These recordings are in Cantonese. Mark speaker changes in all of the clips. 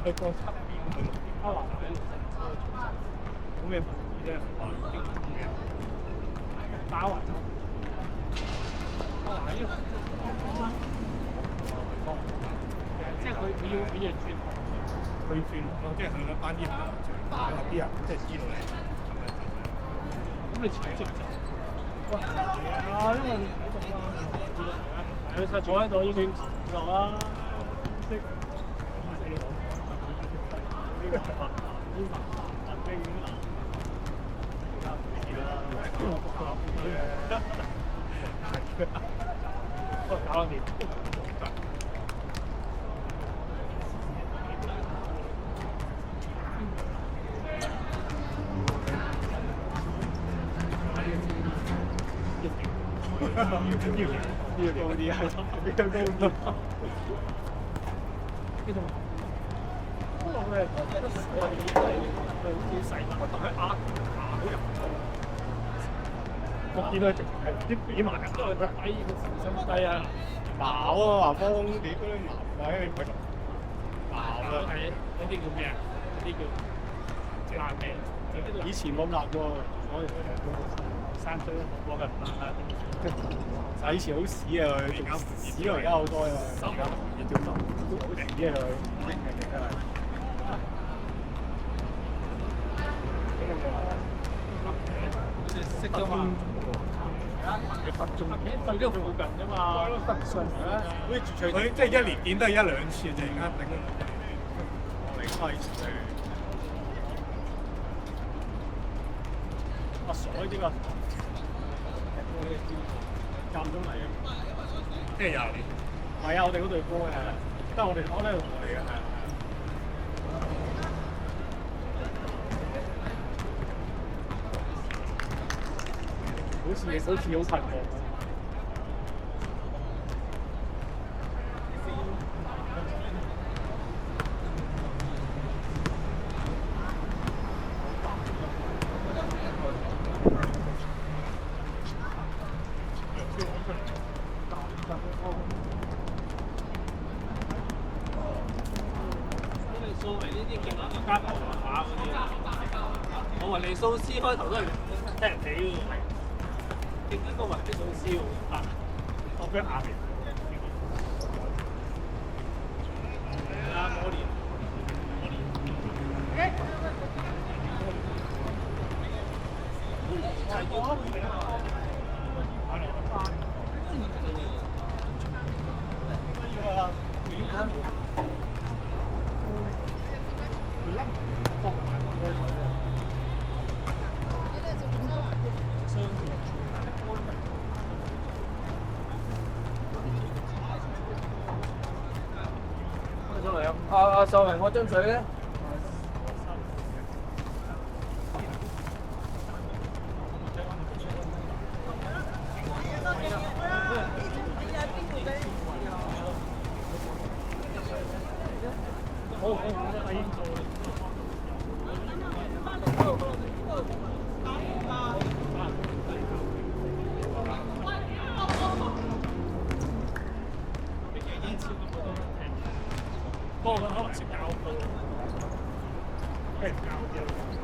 Speaker 1: 去過七邊去六邊開華仔咁嘅文字咧，經典嘅打橫走。即係佢要轉，佢轉咯，即係佢一班啲人打下啲人，即係知道你咁你前即走。哇！係啊，因為喺度啦，係啊，坐喺度已經落啦，即係呢個係白兵啦，搞掂。要高啲係，要高啲。呢度，我哋好似細粒，但係壓好入。我見到直係啲比埋人都係睇個小心低啊！矛啊，話幫你嗰啲矛位咪矛啊！係嗰啲叫咩啊？嗰啲叫爛命。以前冇咁辣喎，我哋山區我嘅唔辣啦。以前好屎啊！佢屎而家好多啊！而家熱到都好平啲啊！佢識㗎嘛？北中對呢個附近啫嘛，北上啊！好似住佢即係一年見都係一兩次，突然間頂我離開去阿傻呢個間中嚟嘅，即係廿年。唔係啊，我哋嗰隊波嘅，都係我哋呢度嚟嘅，係。好似好頻密。我話你蘇斯開頭都係聽人哋喎，應該個雲啲蘇斯喎，我俾下邊。啊，我連
Speaker 2: 秀明，我張水咧。
Speaker 1: 不過可能食膠煲，跟住膠煲。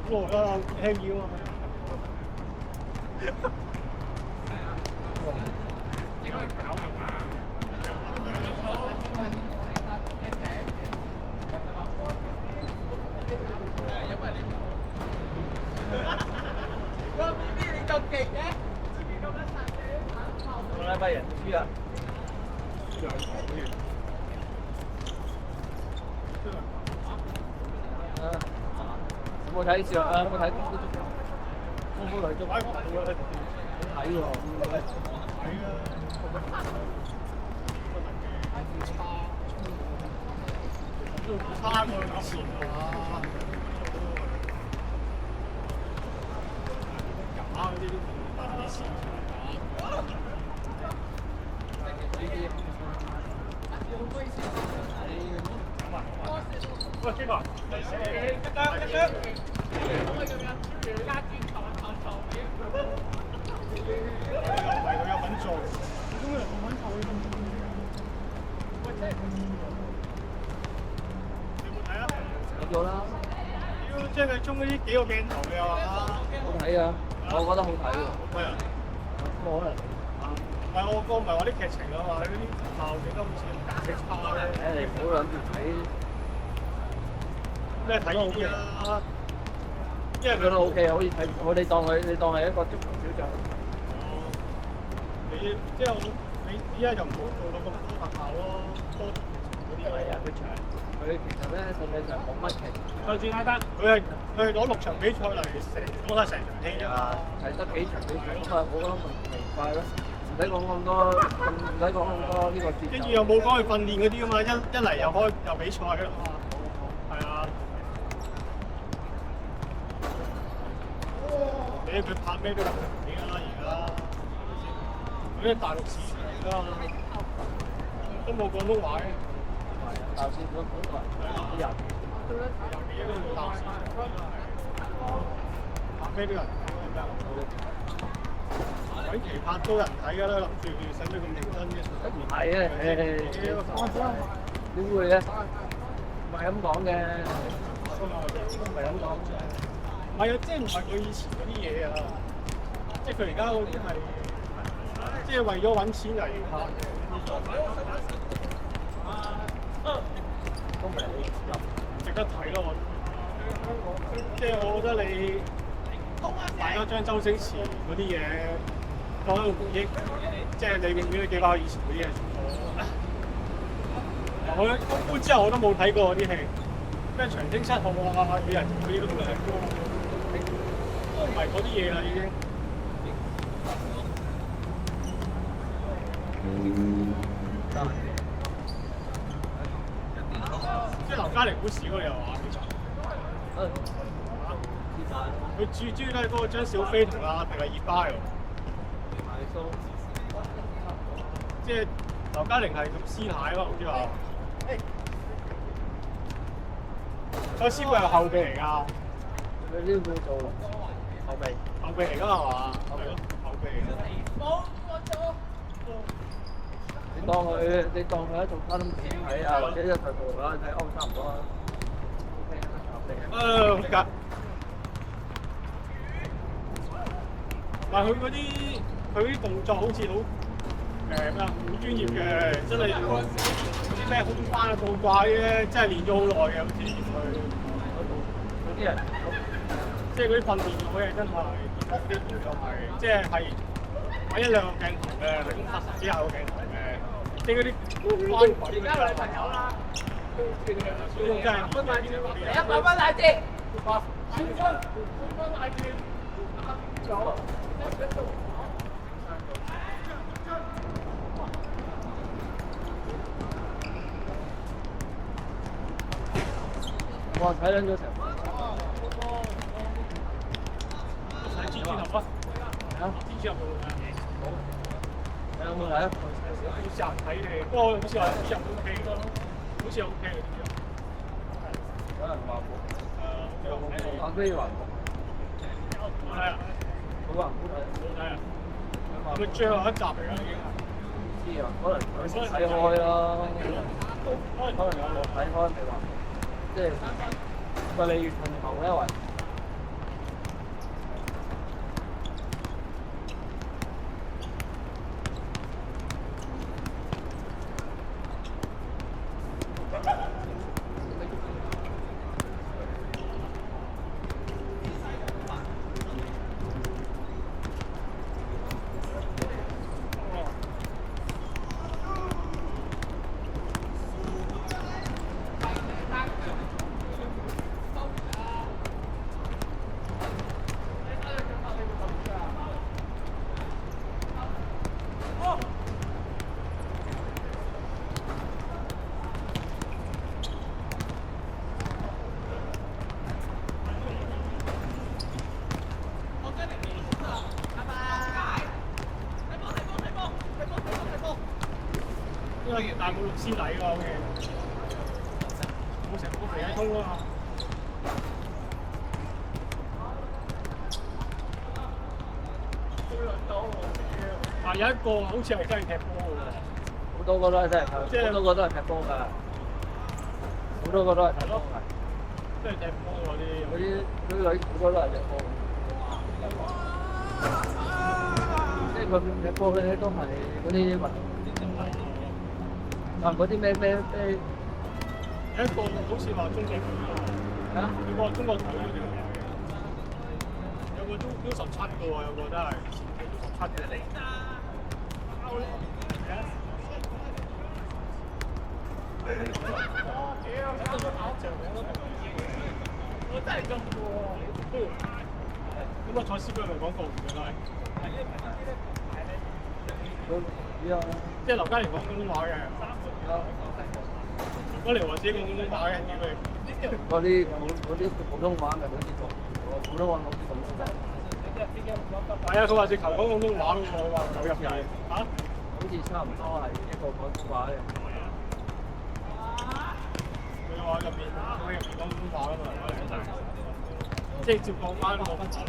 Speaker 1: 我聽要啊！應該搞㗎嘛？
Speaker 2: 你咁勁嘅？個禮拜人輸啊！有冇睇笑啊？有冇睇？我冇嚟做擺盤喎，好睇喎。
Speaker 1: 睇啊！差喎，搞掂啊！假嗰啲都大啲錢。喂，邊個？一張。可以咁樣，壓住頭面。唔係佢有份做，咁佢冇份做。喂，真係你有冇睇啊？
Speaker 2: 睇咗啦。
Speaker 1: 屌，即係佢中嗰啲幾個鏡頭嘅話，
Speaker 2: 好睇啊！我覺得好睇喎。
Speaker 1: 喂啊！
Speaker 2: 冇可能。
Speaker 1: 唔係我唔係話啲劇情啊嘛，嗰啲效景都好似極差咧。
Speaker 2: 你唔好諗住睇。
Speaker 1: 咩睇呢啲啊？因為
Speaker 2: 覺得 OK，可以睇，你當係一個足球小將。
Speaker 1: 哦，你即係你依家就唔好做到咁多特效咯，多嗰啲係啊，佢長。
Speaker 2: 佢其實咧實際上冇乜劇。
Speaker 1: 就算單佢係攞6場比賽嚟攞晒成場戲啫嘛。
Speaker 2: 係得幾場比賽，咁啊冇咁奇怪咯。唔使講咁多，唔使講咁多呢個節奏。
Speaker 1: 跟住又冇講佢訓練嗰啲啊嘛，一嚟又比賽㗎啦嘛。係啊。佢拍咩都唔掂啦，而家嗰啲大陸市場㗎嘛，都冇廣東話嘅。
Speaker 2: 大陸市場本來啲人
Speaker 1: 有幾多個大陸市場？拍咩都有人睇，鬼期拍多人睇㗎啦，諗住使唔使咁認真嘅？
Speaker 2: 唔係啊，點會咧？唔係咁講嘅，唔係咁講嘅。
Speaker 1: 唔係啊，即係唔係佢以前嗰啲嘢啊？即係佢而家嗰啲係，即係為咗揾錢嚟拍嘅。
Speaker 2: 都唔係
Speaker 1: 值得睇咯，即係我覺得你買咗張周星馳嗰啲嘢。講到回憶，即係你永遠都記翻以前嗰啲嘢。我公觀之後我都冇睇過啲戲，咩長征7號啊、與人嗰啲都唔係嗰啲嘢啦已經。即係劉嘉玲好少㗎，你又話其實。佢最中意都係嗰個張小飛同阿定係葉巴喎。即係劉嘉玲係咁師奶咯，好似話。個師傅係後備嚟㗎。
Speaker 2: 佢呢個做後備。
Speaker 1: 後備嚟㗎係嘛？係咯，後備嚟㗎。
Speaker 2: 你當佢一套卡通片睇啊，或者一台部啦睇差唔多啦。
Speaker 1: 好㗎。但係佢啲動作好似好咩啊，好專業嘅，真係啲咩空翻啊、倒掛咧，真係練咗好耐嘅，好似佢
Speaker 2: 嗰啲人，
Speaker 1: 即係嗰啲訓練嗰嘢真係學啲動作係，即係揾一兩個鏡頭嘅，係咁拍實之後個鏡頭嘅，即係嗰啲關鬼。而家有女朋友啦，真係100蚊奶姐，千蚊奶姐，
Speaker 2: 我睇緊咗成。
Speaker 1: 睇蜘蛛俠啊！
Speaker 2: 啊！
Speaker 1: 蜘蛛俠好。
Speaker 2: 有冇睇啊？
Speaker 1: 好似人睇你，不過好似話蜘蛛俠 OK 咯，好似 OK 嘅蜘蛛俠。
Speaker 2: 有人話冇。阿飛話
Speaker 1: 好睇啊！
Speaker 2: 好啊，好睇。
Speaker 1: 好睇啊！係咪最後一集嚟㗎已經係？
Speaker 2: 唔知啊，可能佢睇開啦。可能有冇睇開未話？即係個鯉魚同牛咧，還因為大冇六師弟㗎，好似冇成個肥仔通啊嘛。但有一個好似係真係踢波㗎喎。好多個都係真係，即係好多個都係踢波㗎。好多個都係踢波㗎。
Speaker 1: 即係踢波嗰啲。
Speaker 2: 嗰啲女好多都係踢波。即係佢踢波咧都係嗰啲運動員。嗰啲咩，
Speaker 1: 有一個好似話中國隊喎，有個中國隊嗰啲有個都17個喎，有個真係都17嘅。我真係咁喎，咁啊蔡思貝咪講過唔嘅都係。即係劉嘉玲講廣東話嘅。我嚟話自己講廣東話嘅，點佢？
Speaker 2: 嗰啲普通話咪好似講，普通話好似咁講。
Speaker 1: 係啊，佢話直頭講廣東話咯，佢話走入嚟嚇，
Speaker 2: 好似差唔多係一個廣東話嘅。
Speaker 1: 佢話入邊講廣東話㗎嘛，即係照講翻我分詞咯。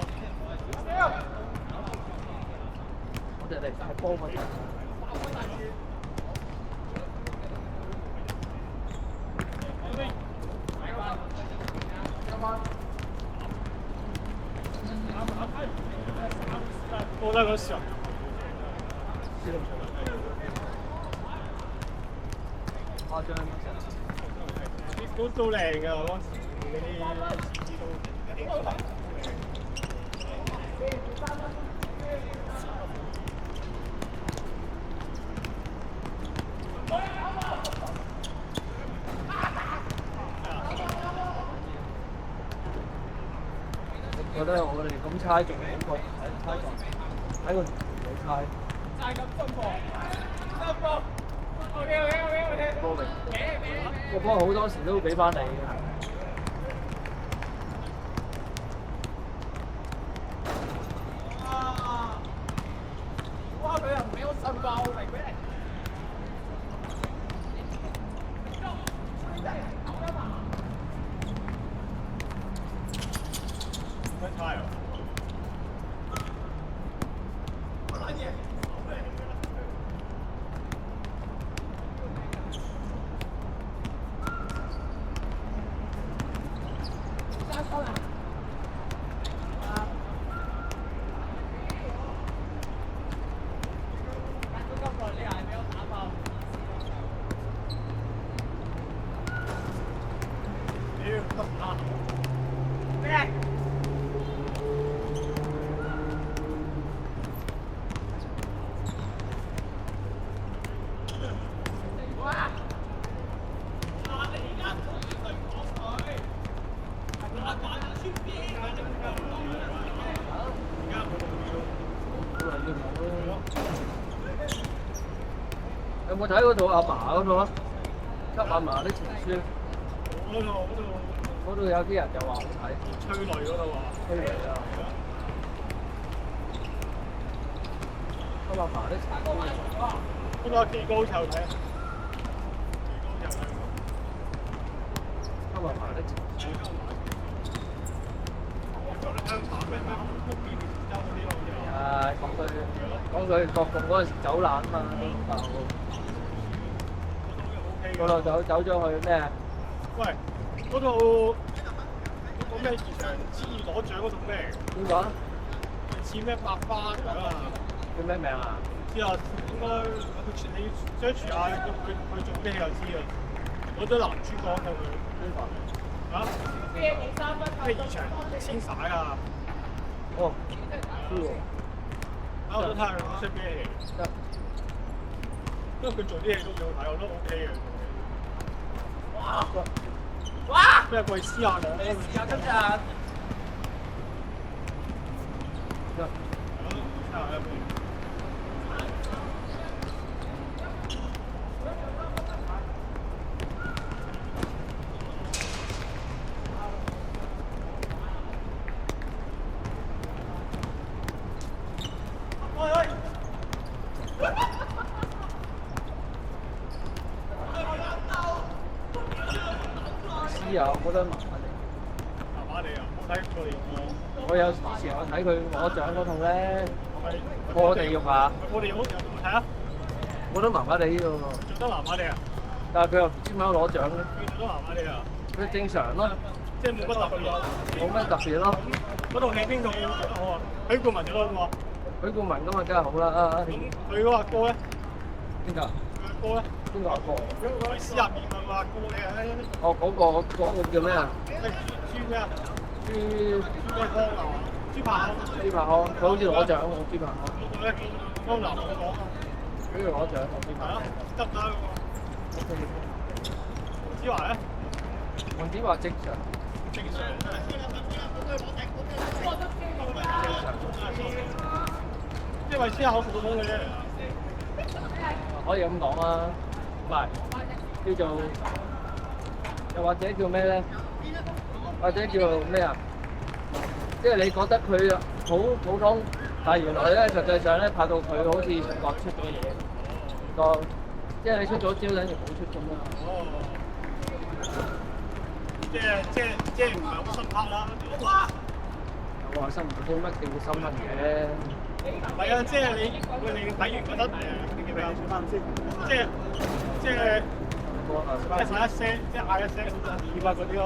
Speaker 2: 我哋嚟係幫嗰啲。
Speaker 1: 我覺得嗰時候
Speaker 2: 誇張，
Speaker 1: 都靚㗎，嗰時嗰啲設置都
Speaker 2: 覺得我哋咁猜仲好過猜錯，睇個你猜。波明，個波好多時都俾翻你嘅。
Speaker 1: 哇！佢又唔俾我信爆明咩？咩猜啊？
Speaker 2: 有冇睇嗰套阿嫲嗰套啊？給阿嫲的情書。嗰度有啲人就話好睇。
Speaker 1: 催淚嗰度啊！
Speaker 2: 催淚啊！給阿嫲的情書。
Speaker 1: 嗰個幾高湊睇啊！
Speaker 2: 給阿嫲的情書。啊！講佢國共嗰陣時走難啊嘛，嗰度走咗去咩？
Speaker 1: 喂，嗰套咩現場之攞獎嗰套咩？
Speaker 2: 邊個啊？
Speaker 1: 似咩百花獎啊？
Speaker 2: 叫咩名啊？
Speaker 1: 知啊，應該你 search 下佢做咩就知啊。攞咗男主角係佢邊個？啊？咩現場先曬啊？
Speaker 2: 哦，知喎。
Speaker 1: 我都睇下佢識咩嘢。因為佢做啲嘢都幾好睇，我都 OK 嘅。哇！咩貴斯亞講？咩時間今日？
Speaker 2: 我覺得麻麻地
Speaker 1: 啊！我睇過
Speaker 2: 我有時我睇佢攞獎嗰套咧，過地獄啊！
Speaker 1: 過地獄有冇睇啊？
Speaker 2: 我覺得麻麻地喎。
Speaker 1: 做得麻麻地啊！
Speaker 2: 但係佢又唔知點解攞獎咧？
Speaker 1: 佢做得麻麻地啊！
Speaker 2: 佢正常咯，
Speaker 1: 即係冇乜特別咯。
Speaker 2: 冇乜特別咯。
Speaker 1: 嗰套戲邊套做得好啊？許冠文做得好啊！
Speaker 2: 許冠文咁啊，梗係好啦。
Speaker 1: 咁佢嗰個阿哥咧？
Speaker 2: 邊個？
Speaker 1: 佢阿哥咧？邊個阿哥？佢私入面個阿哥嘅。
Speaker 2: 哦，嗰個叫咩啊？
Speaker 1: 朱咩啊？朱咩康啊？朱柏康。
Speaker 2: 朱柏康，佢好似攞獎喎，朱柏康。
Speaker 1: 嗰個咧，江南嗰個啊。
Speaker 2: 佢攞獎喎，朱柏康。
Speaker 1: 得唔得嗰個？黃子華咧？
Speaker 2: 黃子華正常。
Speaker 1: 正常。即係為思考普通嘅啫。
Speaker 2: 可以咁講啊，唔係叫做，又或者叫咩咧？或者叫咩啊？即係你覺得佢好普通，但係原來咧實際上咧拍到佢好似講出咗嘢，個即係你出咗招等於冇出咁啦。
Speaker 1: 哦。即係唔係好深刻啦？哇！
Speaker 2: 我話深唔深乜叫深刻嘅？
Speaker 1: 唔係啊，即係你睇完覺得誒叫咩啊？即係嗌一聲，即係嗌一聲200嗰啲咯。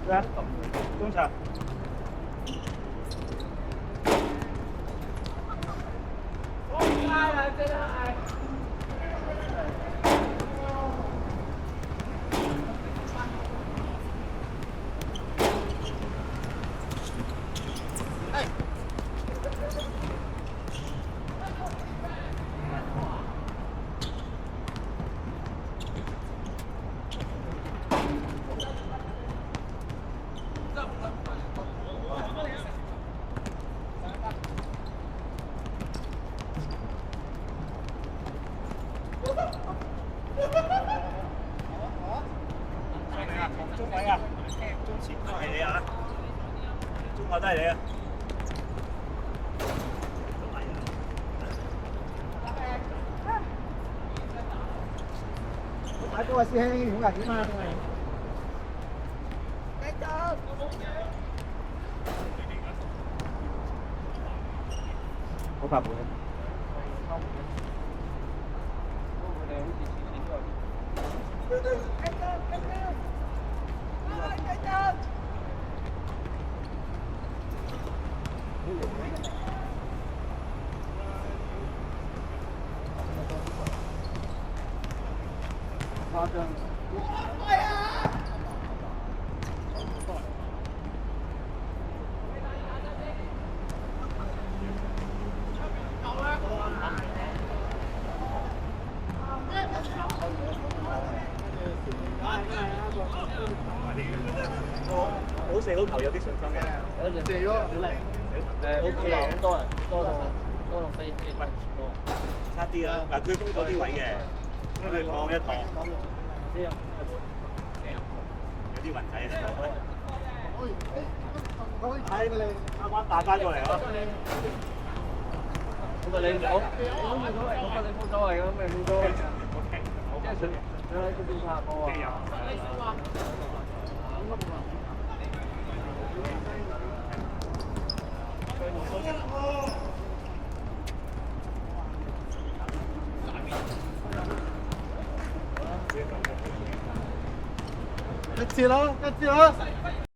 Speaker 1: 咩啊？觀察。好啱啊！真係。
Speaker 3: 中位啊，中前都係你啊，中後都係你啊。
Speaker 1: 打高啊師兄，好危險啊！好拍門。誇張。
Speaker 3: 好射好球有啲信心嘅。
Speaker 1: 射咗好靚。
Speaker 2: OK 啦，咁多人飛機多。
Speaker 3: 差啲啦，嗱佢封咗啲位嘅，咁佢趟一趟。有啲雲仔啊！睇你啱啱打翻過嚟咯。
Speaker 2: 咁啊你冇所謂嘅，咪冇所謂。即係想喺嗰邊拍波啊！
Speaker 1: 一次咯，一次咯。